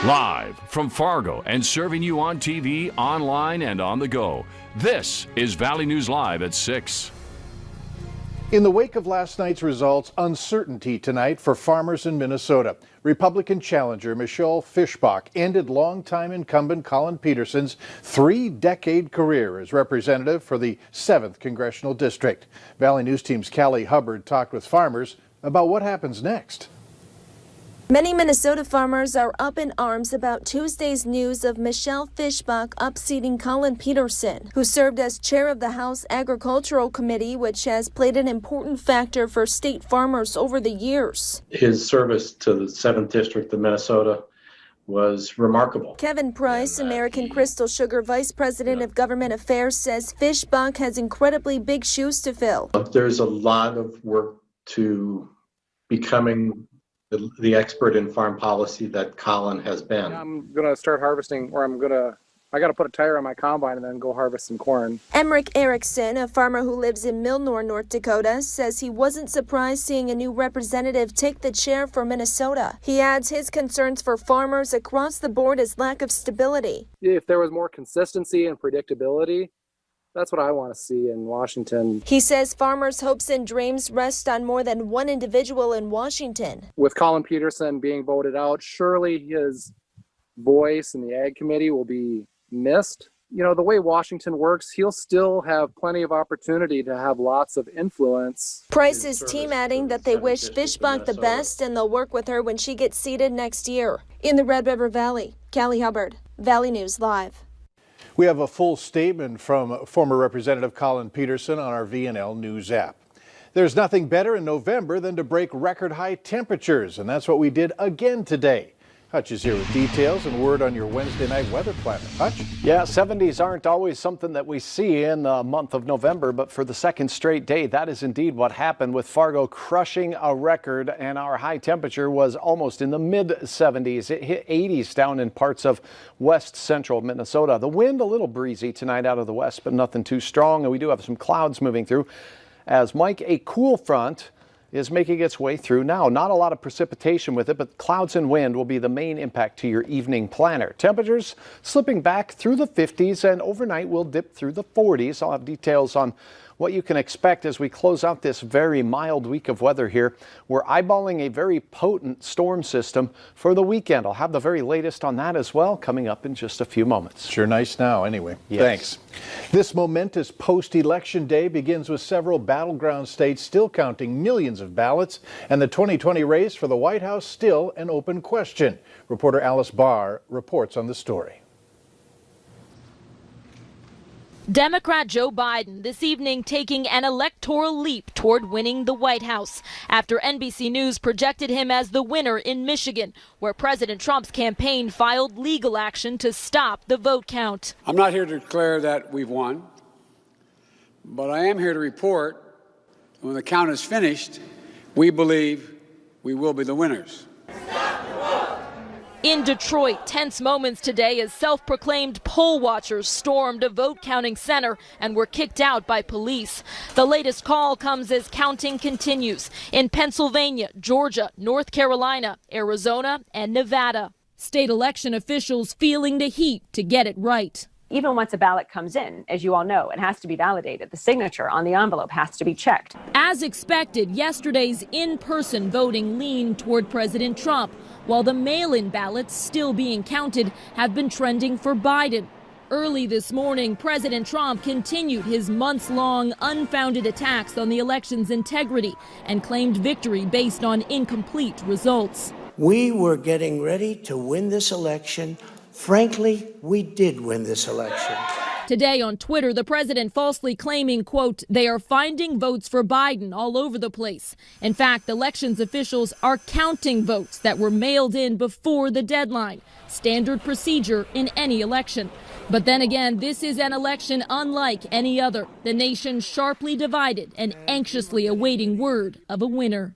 Live from Fargo and serving you on TV, online, and on the go. This is Valley News Live at 6. In the wake of last night's results, uncertainty tonight for farmers in Minnesota. Republican challenger Michelle Fischbach ended longtime incumbent Collin Peterson's 3-decade career as representative for the 7th Congressional District. Valley News Team's Callie Hubbard talked with farmers about what happens next. Many Minnesota farmers are up in arms about Tuesday's news of Michelle Fischbach upseating Collin Peterson, who served as chair of the House Agricultural Committee, which has played an important factor for state farmers over the years. His service to the 7th District of Minnesota was remarkable. Kevin Price, American Crystal Sugar Vice President of Government Affairs, says Fischbach has incredibly big shoes to fill. There's a lot of work to becoming the expert in farm policy that Collin has been. I'm going to start harvesting, or I got to put a tire on my combine and then go harvest some corn. Emmerich Erickson, a farmer who lives in Milnor, North Dakota, says he wasn't surprised seeing a new representative take the chair for Minnesota. He adds his concerns for farmers across the board is lack of stability. If there was more consistency and predictability, that's what I want to see in Washington. He says farmers' hopes and dreams rest on more than one individual in Washington. With Collin Peterson being voted out, surely his voice in the Ag Committee will be missed. You know, the way Washington works, he'll still have plenty of opportunity to have lots of influence. Price's team adding that they wish Fischbach the best and they'll work with her when she gets seated next year. In the Red River Valley, Callie Hubbard, Valley News Live. We have a full statement from former Representative Collin Peterson on our VNL News app. There's nothing better in November than to break record high temperatures, and that's what we did again today. Hutch is here with details and word on your Wednesday night weather planner. Hutch? Yeah, 70s aren't always something that we see in the month of November, but for the second straight day, that is indeed what happened, with Fargo crushing a record, and our high temperature was almost in the mid-70s. It hit 80s down in parts of west central Minnesota. The wind a little breezy tonight out of the west, but nothing too strong, and we do have some clouds moving through. As Mike, a cool front is making its way through now. Not a lot of precipitation with it, but clouds and wind will be the main impact to your evening planner. Temperatures slipping back through the 50s, and overnight will dip through the 40s. I'll have details on what you can expect as we close out this very mild week of weather here. We're eyeballing a very potent storm system for the weekend. I'll have the very latest on that as well coming up in just a few moments. Sure nice now anyway. Yes. Thanks. This momentous post-election day begins with several battleground states still counting millions of ballots, and the 2020 race for the White House still an open question. Reporter Alice Barr reports on the story. Democrat Joe Biden this evening taking an electoral leap toward winning the White House after NBC News projected him as the winner in Michigan, where President Trump's campaign filed legal action to stop the vote count. I'm not here to declare that we've won, but I am here to report that when the count is finished, we believe we will be the winners. In Detroit, tense moments today as self-proclaimed poll watchers stormed a vote-counting center and were kicked out by police. The latest call comes as counting continues in Pennsylvania, Georgia, North Carolina, Arizona, and Nevada. State election officials feeling the heat to get it right. Even once a ballot comes in, as you all know, it has to be validated. The signature on the envelope has to be checked. As expected, yesterday's in-person voting leaned toward President Trump, while the mail-in ballots still being counted have been trending for Biden. Early this morning, President Trump continued his months-long unfounded attacks on the election's integrity and claimed victory based on incomplete results. We were getting ready to win this election. Frankly, we did win this election. Today on Twitter, the president falsely claiming, quote, they are finding votes for Biden all over the place. In fact, elections officials are counting votes that were mailed in before the deadline, standard procedure in any election. But then again, this is an election unlike any other. The nation sharply divided and anxiously awaiting word of a winner.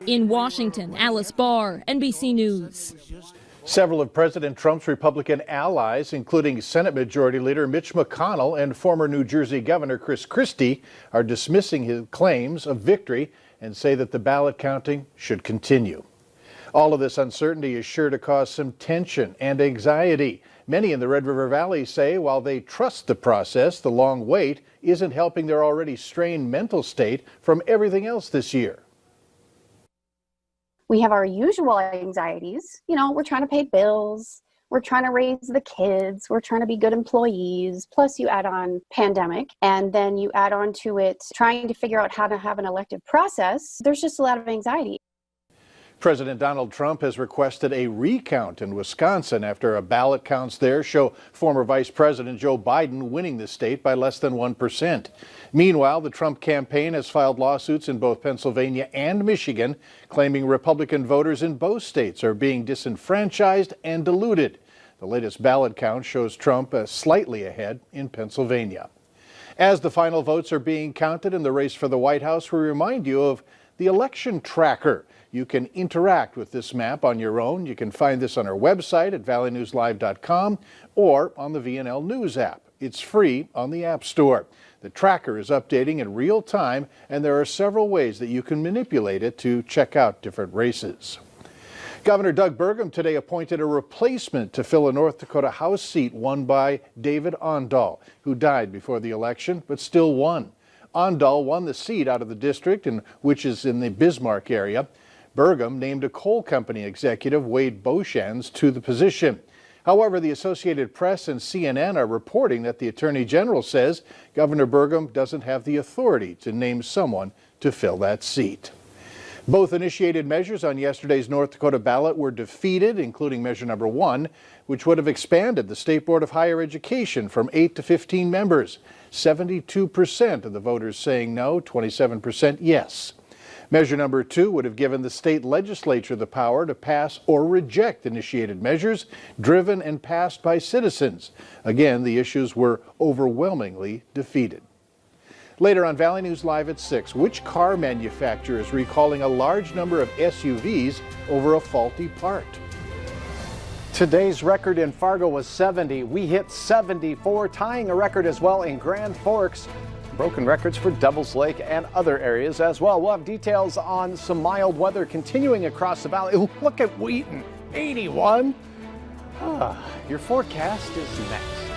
In Washington, Alice Barr, NBC News. Several of President Trump's Republican allies, including Senate Majority Leader Mitch McConnell and former New Jersey Governor Chris Christie, are dismissing his claims of victory and say that the ballot counting should continue. All of this uncertainty is sure to cause some tension and anxiety. Many in the Red River Valley say while they trust the process, the long wait isn't helping their already strained mental state from everything else this year. We have our usual anxieties. You know, we're trying to pay bills. We're trying to raise the kids. We're trying to be good employees. Plus you add on pandemic, and then you add on to it trying to figure out how to have an elective process. There's just a lot of anxiety. President Donald Trump has requested a recount in Wisconsin after a ballot counts there show former Vice President Joe Biden winning the state by less than 1%. Meanwhile, the Trump campaign has filed lawsuits in both Pennsylvania and Michigan, claiming Republican voters in both states are being disenfranchised and deluded. The latest ballot count shows Trump slightly ahead in Pennsylvania. As the final votes are being counted in the race for the White House, we remind you of the election tracker. You can interact with this map on your own. You can find this on our website at valleynewslive.com or on the VNL News app. It's free on the App Store. The tracker is updating in real time, and there are several ways that you can manipulate it to check out different races. Governor Doug Burgum today appointed a replacement to fill a North Dakota House seat won by David Ondahl, who died before the election but still won. Ondahl won the seat out of the district, which is in the Bismarck area. Burgum named a coal company executive, Wade Beauchamp, to the position. However, the Associated Press and CNN are reporting that the Attorney General says Governor Burgum doesn't have the authority to name someone to fill that seat. Both initiated measures on yesterday's North Dakota ballot were defeated, including measure number 1, which would have expanded the State Board of Higher Education from 8 to 15 members. 72% of the voters saying no, 27% yes. Measure number 2 would have given the state legislature the power to pass or reject initiated measures driven and passed by citizens. Again, the issues were overwhelmingly defeated. Later on Valley News Live at 6, which car manufacturer is recalling a large number of SUVs over a faulty part? Today's record in Fargo was 70. We hit 74, tying a record as well in Grand Forks. Broken records for Devil's Lake and other areas as well. We'll have details on some mild weather continuing across the valley. Look at Wheaton, 81. Your forecast is next.